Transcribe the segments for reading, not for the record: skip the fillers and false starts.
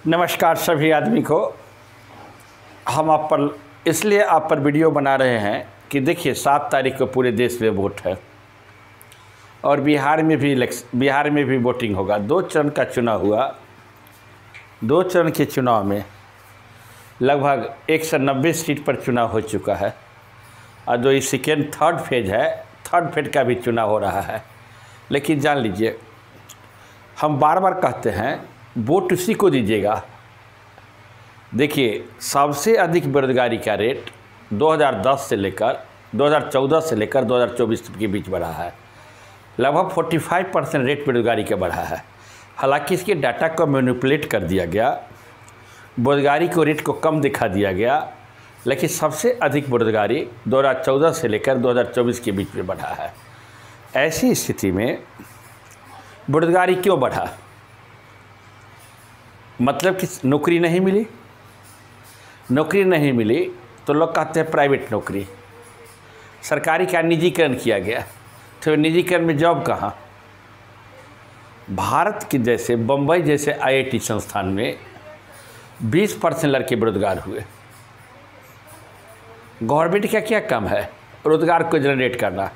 नमस्कार सभी आदमी को। हम आप पर वीडियो बना रहे हैं कि देखिए 7 तारीख को पूरे देश में वोट है और बिहार में भी वोटिंग होगा। 2 चरण का चुनाव हुआ। 2 चरण के चुनाव में लगभग 190 सीट पर चुनाव हो चुका है और जो ये थर्ड फेज का भी चुनाव हो रहा है। लेकिन जान लीजिए, हम बार बार कहते हैं वोट उसी को दीजिएगा। देखिए, सबसे अधिक बेरोजगारी का रेट 2014 से लेकर 2024 के बीच बढ़ा है। लगभग 45% रेट बेरोजगारी का बढ़ा है। हालांकि इसके डाटा को मैनिपुलेट कर दिया गया, बेरोजगारी को रेट को कम दिखा दिया गया, लेकिन सबसे अधिक बेरोजगारी 2014 से लेकर 2024 के बीच में बढ़ा है। ऐसी स्थिति में बेरोजगारी क्यों बढ़ा? मतलब कि नौकरी नहीं मिली तो लोग कहते हैं प्राइवेट नौकरी। सरकारी का निजीकरण किया गया, तो निजीकरण में जॉब कहाँ? भारत के जैसे बम्बई जैसे आईआईटी संस्थान में 20% लड़के बेरोजगार हुए। गवर्नमेंट का क्या काम है? रोजगार को जनरेट करना।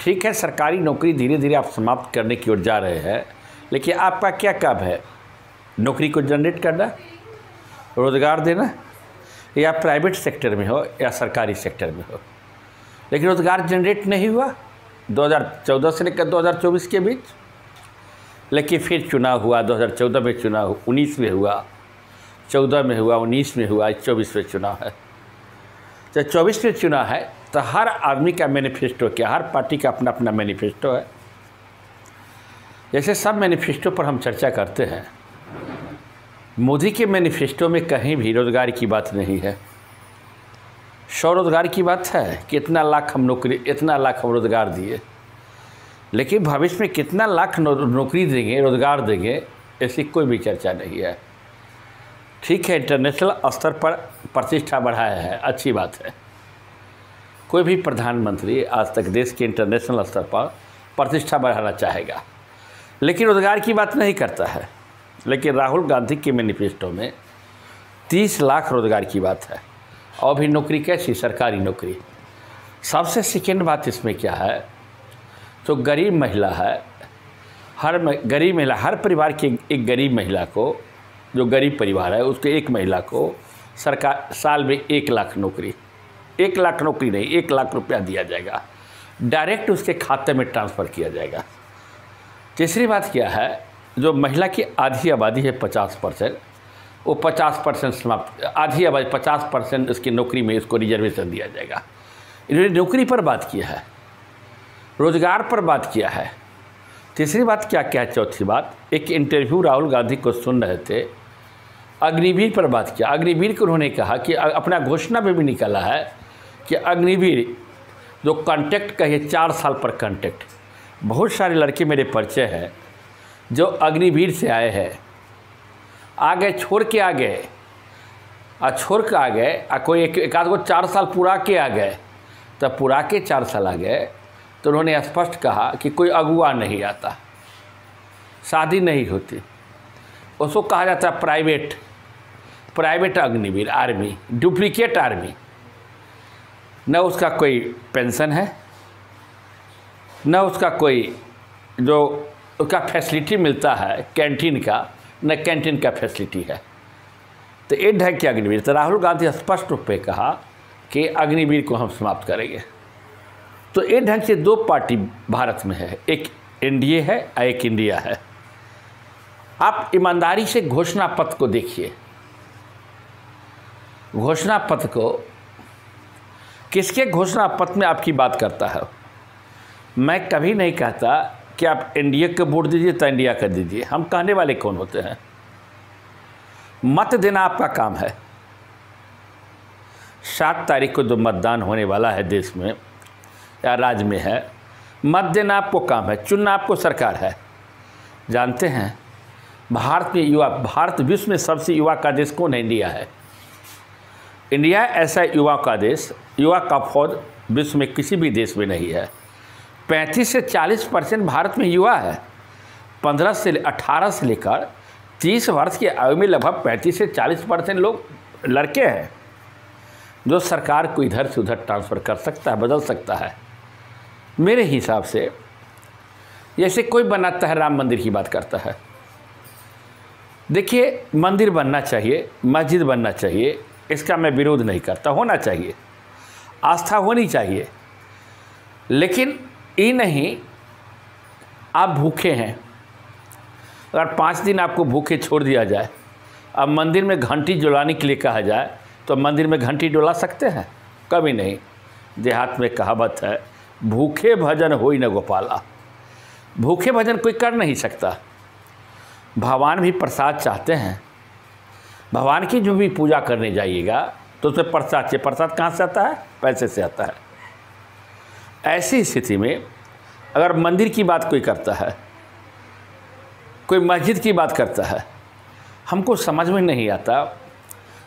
ठीक है, सरकारी नौकरी धीरे धीरे आप समाप्त करने की ओर जा रहे हैं, लेकिन आपका क्या काम है? नौकरी को जनरेट करना, रोज़गार देना, या प्राइवेट सेक्टर में हो या सरकारी सेक्टर में हो। लेकिन रोज़गार जनरेट नहीं हुआ 2014 से लेकर 2024 के बीच। लेकिन फिर चुनाव हुआ, 2014 में चुनाव, 19 में हुआ, 14 में हुआ, 19 में हुआ, 24 में चुनाव है। जब 24 में चुनाव है तो हर आदमी का मैनिफेस्टो क्या? हर पार्टी का अपना अपना मैनिफेस्टो है। जैसे सब मैनिफेस्टो पर हम चर्चा करते हैं, मोदी के मैनिफेस्टो में कहीं भी रोज़गार की बात नहीं है। 100 रोज़गार की बात है कि इतना लाख हम रोज़गार दिए, लेकिन भविष्य में कितना लाख नौकरी देंगे, रोज़गार देंगे, ऐसी कोई भी चर्चा नहीं है। ठीक है, इंटरनेशनल स्तर पर प्रतिष्ठा बढ़ाया है, अच्छी बात है। कोई भी प्रधानमंत्री आज तक देश के इंटरनेशनल स्तर पर प्रतिष्ठा बढ़ाना चाहेगा, लेकिन रोज़गार की बात नहीं करता है। लेकिन राहुल गांधी के मैनिफेस्टो में 30 लाख रोज़गार की बात है। और भी नौकरी कैसी? सरकारी नौकरी। सबसे सेकेंड बात इसमें क्या है, तो गरीब महिला है, हर परिवार की एक गरीब महिला को, जो गरीब परिवार है उसके एक महिला को सरकार साल में 1 लाख नौकरी, 1 लाख नौकरी नहीं, 1 लाख रुपया दिया जाएगा, डायरेक्ट उसके खाते में ट्रांसफ़र किया जाएगा। तीसरी बात क्या है, जो महिला की आधी आबादी है 50%, वो 50% समाप्त, आधी आबादी 50% उसकी नौकरी में इसको रिजर्वेशन दिया जाएगा। इन्होंने नौकरी पर बात किया है, रोज़गार पर बात किया है। तीसरी बात क्या है? चौथी बात, एक इंटरव्यू राहुल गांधी को सुन रहे थे, अग्निवीर पर बात किया। अग्निवीर को उन्होंने कहा कि अपना घोषणा में भी निकाला है कि अग्निवीर जो कॉन्ट्रैक्ट का है 4 साल पर कॉन्ट्रैक्ट। बहुत सारे लड़के मेरे परिचय हैं जो अग्निवीर से आए हैं, छोड़ के आ गए, कोई एक आध को 4 साल पूरा के आ गए। तब पूरा के 4 साल आ गए तो उन्होंने स्पष्ट कहा कि कोई अगुआ नहीं आता, शादी नहीं होती, उसको कहा जाता है private Agniveer, army, duplicate army. न उसका कोई पेंशन है, न उसका कोई जो उसका फैसिलिटी मिलता है कैंटीन का, न कैंटीन का फैसिलिटी है। तो ये ढंग के अग्निवीर। तो राहुल गांधी स्पष्ट रूप में कहा कि अग्निवीर को हम समाप्त करेंगे। तो ये ढंग से 2 पार्टी भारत में है, एक एनडीए है और एक इंडिया है। आप ईमानदारी से घोषणा पत्र को देखिए। घोषणा पत्र को किसके घोषणा पत्र में आपकी बात करता है? मैं कभी नहीं कहता कि आप एनडीए को वोट दीजिए तो इंडिया का दीजिए। हम कहने वाले कौन होते हैं? मत देना आपका काम है। 7 तारीख को जो मतदान होने वाला है देश में या राज्य में है, मत देना आपको काम है, चुनना आपको सरकार है। जानते हैं भारत विश्व में सबसे युवा का देश कौन है? इंडिया है। इंडिया ऐसा युवा का देश, युवा का फौज विश्व में किसी भी देश में नहीं है। 35 से 40% भारत में युवा है। 18 से लेकर 30 वर्ष की आयु में लगभग 35 से 40% लोग लड़के हैं जो सरकार को इधर से उधर ट्रांसफ़र कर सकता है, बदल सकता है। मेरे हिसाब से जैसे कोई बनाता है, राम मंदिर की बात करता है। देखिए, मंदिर बनना चाहिए, मस्जिद बनना चाहिए, इसका मैं विरोध नहीं करता, होना चाहिए, आस्था होनी चाहिए। लेकिन ये नहीं आप भूखे हैं, अगर 5 दिन आपको भूखे छोड़ दिया जाए, अब मंदिर में घंटी डुलाने के लिए कहा जाए तो मंदिर में घंटी डुला सकते हैं? कभी नहीं। देहात में कहावत है, भूखे भजन होई न गोपाला। भूखे भजन कोई कर नहीं सकता। भगवान भी प्रसाद चाहते हैं। भगवान की जो भी पूजा करने जाइएगा तो उसमें प्रसाद चाहिए। प्रसाद कहाँ से आता है? पैसे से आता है। ऐसी स्थिति में अगर मंदिर की बात कोई करता है, कोई मस्जिद की बात करता है, हमको समझ में नहीं आता।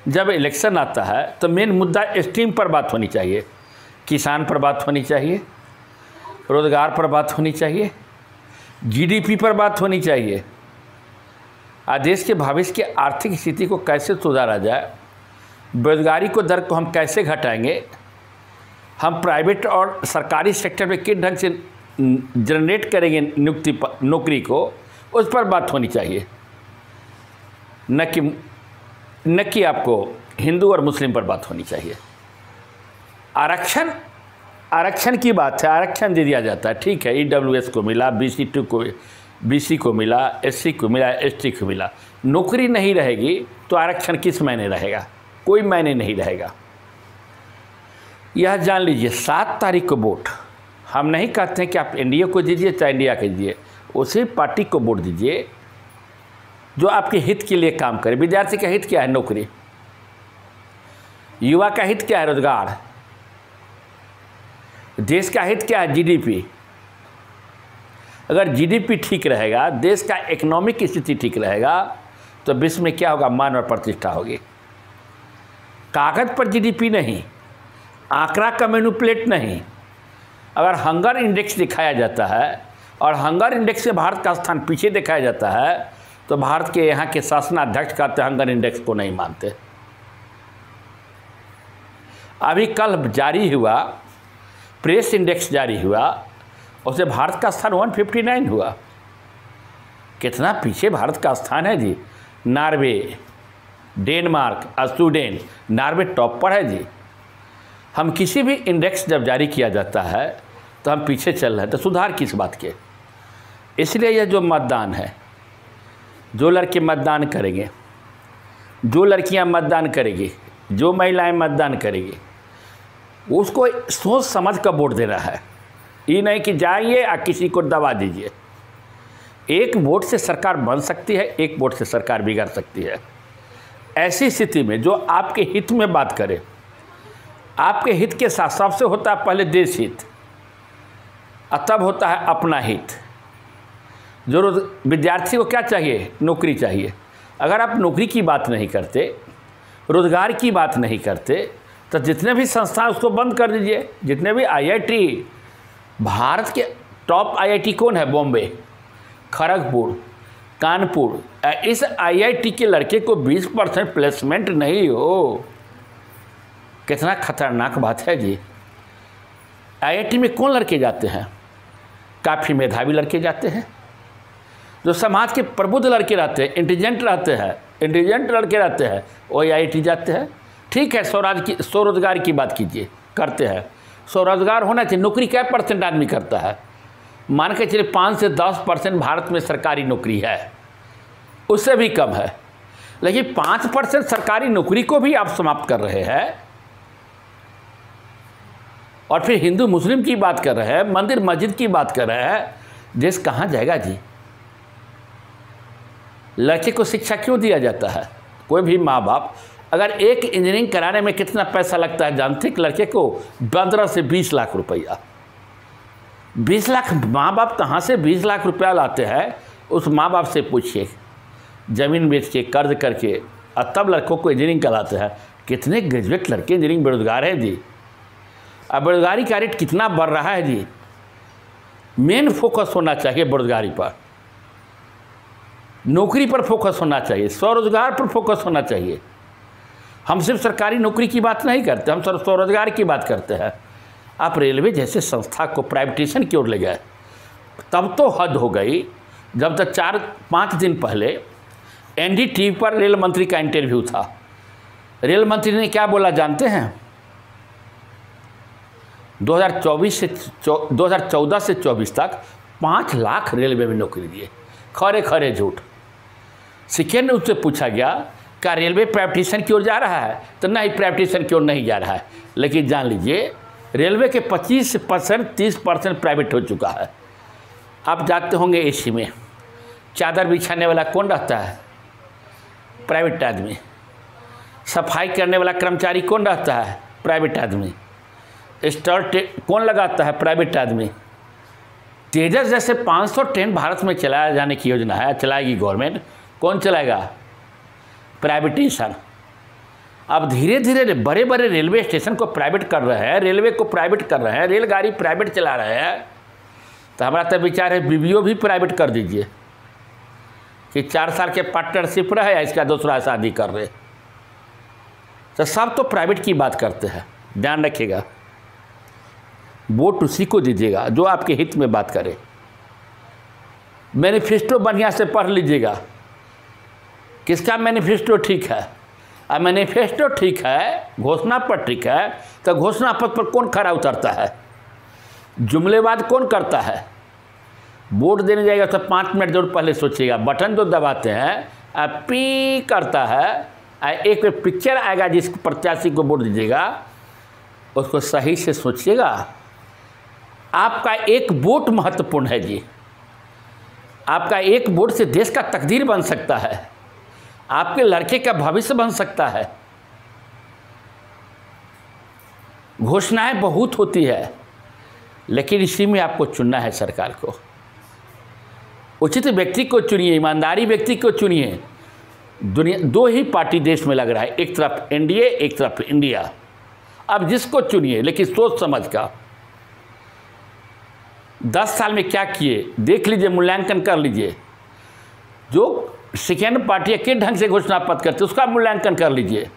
जब इलेक्शन आता है तो मेन मुद्दा स्ट्रीम पर बात होनी चाहिए, किसान पर बात होनी चाहिए, रोज़गार पर बात होनी चाहिए, जीडीपी पर बात होनी चाहिए, देश के भविष्य की आर्थिक स्थिति को कैसे सुधारा जाए, बेरोजगारी को दर को हम कैसे घटाएंगे, हम प्राइवेट और सरकारी सेक्टर में किस ढंग से जनरेट करेंगे नौकरी को, उस पर बात होनी चाहिए। न कि आपको हिंदू और मुस्लिम पर बात होनी चाहिए। आरक्षण की बात है, आरक्षण दे दिया जाता है, ठीक है, EWS को मिला, BC को मिला, SC को मिला, ST को मिला। नौकरी नहीं रहेगी तो आरक्षण किस मायने रहेगा? कोई मायने नहीं रहेगा। यह जान लीजिए, 7 तारीख को वोट, हम नहीं कहते हैं कि आप एनडीए को दीजिए चाहे इंडिया को दीजिए, उसी पार्टी को वोट दीजिए जो आपके हित के लिए काम करे। विद्यार्थी का हित क्या है? नौकरी। युवा का हित क्या है? रोजगार। देश का हित क्या है? जीडीपी। अगर जीडीपी ठीक रहेगा, देश का इकोनॉमिक स्थिति ठीक रहेगा, तो विश्व में क्या होगा? मान और प्रतिष्ठा होगी। कागज पर जीडीपी नहीं, आंकड़ा का मैनिपुलेट नहीं। अगर हंगर इंडेक्स दिखाया जाता है और हंगर इंडेक्स से भारत का स्थान पीछे दिखाया जाता है, तो भारत के यहाँ के शासनाध्यक्ष कहते हंगर इंडेक्स को नहीं मानते। अभी कल जारी हुआ प्रेस इंडेक्स जारी हुआ, उससे भारत का स्थान 159 हुआ। कितना पीछे भारत का स्थान है जी। Norway, Denmark, Sweden, Norway top पर है जी। हम किसी भी इंडेक्स जब जारी किया जाता है तो हम पीछे चल रहे हैं, तो सुधार किस बात के? इसलिए यह जो मतदान है, जो लड़के मतदान करेंगे, जो लड़कियां मतदान करेंगी, जो महिलाएं मतदान करेंगी, उसको सोच समझ कर वोट देना है। ये नहीं कि जाइए और किसी को दबा दीजिए। एक वोट से सरकार बन सकती है, एक वोट से सरकार बिगड़ सकती है। ऐसी स्थिति में जो आपके हित में बात करे, आपके हित के साथ सबसे होता है पहले देश हित, और तब होता है अपना हित। जो विद्यार्थी को क्या चाहिए? नौकरी चाहिए। अगर आप नौकरी की बात नहीं करते, रोज़गार की बात नहीं करते, तो जितने भी संस्थान उसको बंद कर दीजिए। जितने भी IIT, भारत के टॉप IIT कौन है? बॉम्बे, खड़गपुर, कानपुर। इस IIT के लड़के को 20% प्लेसमेंट नहीं हो, कितना खतरनाक बात है जी। IIT में कौन लड़के जाते हैं? काफ़ी मेधावी लड़के जाते हैं, जो समाज के प्रबुद्ध लड़के रहते हैं, इंटेलिजेंट लड़के रहते हैं, वो IIT जाते हैं। ठीक है, स्वरोजगार की बात कीजिए, करते हैं, स्वरोजगार होना चाहिए। नौकरी क्या % आदमी करता है? मान के चलिए 5 से 10% भारत में सरकारी नौकरी है, उससे भी कम है। लेकिन 5% सरकारी नौकरी को भी आप समाप्त कर रहे हैं, और फिर हिंदू मुस्लिम की बात कर रहे हैं, मंदिर मस्जिद की बात कर रहे हैं। देश कहाँ जाएगा जी? लड़के को शिक्षा क्यों दिया जाता है? कोई भी माँ बाप, अगर एक इंजीनियरिंग कराने में कितना पैसा लगता है जानते? लड़के को 15 से 20 लाख रुपया। 20 लाख माँ बाप कहाँ से 20 लाख रुपया लाते हैं? उस माँ बाप से पूछिए, ज़मीन बेच के, कर्ज करके, और तब लड़कों को इंजीनियरिंग कराते हैं। कितने ग्रेजुएट लड़के इंजीनियरिंग बेरोजगार हैं जी। अब बेरोजगारी का रेट कितना बढ़ रहा है जी। मेन फोकस होना चाहिए बेरोजगारी पर। नौकरी पर फोकस होना चाहिए, स्वरोजगार पर फोकस होना चाहिए। हम सिर्फ सरकारी नौकरी की बात नहीं करते, हम सिर्फ स्वरोजगार की बात करते हैं। आप रेलवे जैसे संस्था को प्राइवेटाइजेशन की ओर ले गए, तब तो हद हो गई। जब तक 4-5 दिन पहले NDTV पर रेल मंत्री का इंटरव्यू था, रेल मंत्री ने क्या बोला जानते हैं? 2014 से 24 तक 5 लाख रेलवे में नौकरी दिए। खरे खरे झूठ। सेकेंड ने उससे पूछा गया क्या रेलवे प्राइवेटाइजेशन की ओर जा रहा है, तो नहीं, प्राइवेटाइजेशन की ओर नहीं जा रहा है। लेकिन जान लीजिए रेलवे के 25% 30% प्राइवेट हो चुका है। आप जाते होंगे AC में, चादर बिछाने वाला कौन रहता है? प्राइवेट आदमी। सफाई करने वाला कर्मचारी कौन रहता है? प्राइवेट आदमी। स्टॉल कौन लगाता है? प्राइवेट आदमी। तेजस जैसे 500 ट्रेन भारत में चलाया जाने की योजना है, चलाएगी गवर्नमेंट, कौन चलाएगा? प्राइवेटाइजेशन। अब धीरे धीरे बड़े बड़े रेलवे स्टेशन को प्राइवेट कर रहे हैं, रेलवे को प्राइवेट कर रहे हैं, रेलगाड़ी प्राइवेट चला रहे हैं। तो हमारा तो विचार है BBO भी प्राइवेट कर दीजिए कि 4 साल के पार्टनरशिप रहे, इसका दूसरा शादी कर रहे। तो सब तो प्राइवेट की बात करते हैं, ध्यान रखिएगा। वोट उसी को दीजिएगा जो आपके हित में बात करे। मैनिफेस्टो बढ़िया से पढ़ लीजिएगा, किसका मैनिफेस्टो ठीक है। अब मैनिफेस्टो ठीक है, घोषणा पत्र ठीक है, तो घोषणा पत्र पर कौन खरा उतरता है? जुमलेबाज कौन करता है? वोट देने जाएगा तो 5 मिनट जरूर पहले सोचिएगा। बटन जो दबाते हैं पी करता है, एक पिक्चर आएगा जिस प्रत्याशी को वोट दीजिएगा, उसको सही से सोचिएगा। आपका एक वोट महत्वपूर्ण है जी। आपका एक वोट से देश का तकदीर बन सकता है, आपके लड़के का भविष्य बन सकता है। घोषणाएं बहुत होती है, लेकिन इसी में आपको चुनना है सरकार को। उचित व्यक्ति को चुनिए, ईमानदारी व्यक्ति को चुनिए। दुनिया 2 ही पार्टी देश में लग रहा है, एक तरफ NDA, एक तरफ इंडिया। अब जिसको चुनिए, लेकिन सोच समझ का। 10 साल में क्या किए देख लीजिए, मूल्यांकन कर लीजिए। जो सेकेंड पार्टी किस ढंग से घोषणा पत्र करते उसका मूल्यांकन कर लीजिए।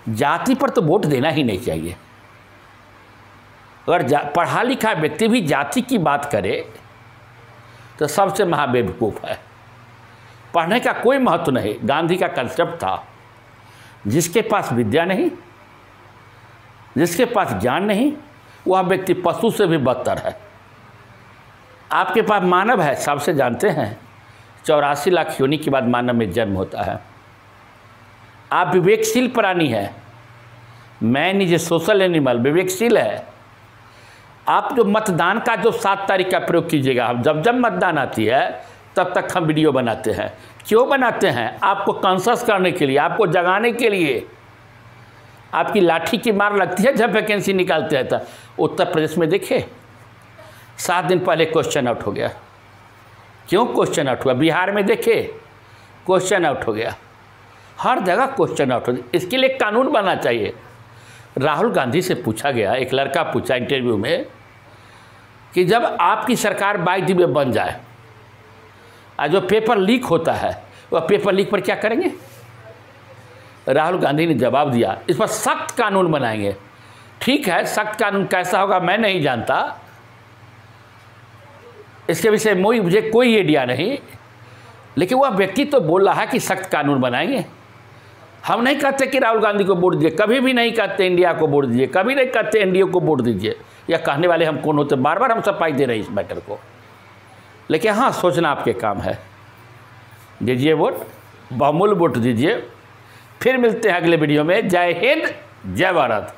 जाति पर तो वोट देना ही नहीं चाहिए। अगर पढ़ा लिखा व्यक्ति भी जाति की बात करे तो सबसे महाबेवकूफ़ है। पढ़ने का कोई महत्व नहीं। गांधी का कंसेप्ट था, जिसके पास विद्या नहीं, जिसके पास ज्ञान नहीं, वह व्यक्ति पशु से भी बदतर है। आपके पास मानव है, सबसे जानते हैं 84 लाख योनि के बाद मानव में जन्म होता है। आप विवेकशील प्राणी है, man is a social animal, विवेकशील है। आप जो मतदान का जो 7 तारीख का प्रयोग कीजिएगा, जब जब मतदान आती है तब तक हम वीडियो बनाते हैं। क्यों बनाते हैं? आपको कॉन्शियस करने के लिए, आपको जगाने के लिए। आपकी लाठी की मार लगती है जब वैकेंसी निकालते हैं। तो उत्तर प्रदेश में देखिए 7 दिन पहले क्वेश्चन आउट हो गया। क्यों क्वेश्चन आउट हुआ? बिहार में देखिए क्वेश्चन आउट हो गया। हर जगह क्वेश्चन आउट हो गया। इसके लिए कानून बनना चाहिए। राहुल गांधी से पूछा गया, एक लड़का पूछा इंटरव्यू में कि जब आपकी सरकार बाय द वे बन जाए, जो पेपर लीक होता है वह पेपर लीक पर क्या करेंगे? राहुल गांधी ने जवाब दिया, इस पर सख्त कानून बनाएंगे। ठीक है, सख्त कानून कैसा होगा मैं नहीं जानता, इसके विषय में मुझे कोई आइडिया नहीं, लेकिन वह व्यक्ति तो बोल रहा है कि सख्त कानून बनाएंगे। हम नहीं कहते कि राहुल गांधी को वोट दीजिए, कभी भी नहीं कहते इंडिया को वोट दीजिए, कभी नहीं कहते NDA को वोट दीजिए। या कहने वाले हम कौन होते? बार बार हम सफाई दे रहे हैं इस मैटर को। लेकिन हाँ, सोचना आपके काम है। दीजिए वोट, बहुमूल्य वोट दीजिए। फिर मिलते हैं अगले वीडियो में। जय हिंद, जय भारत।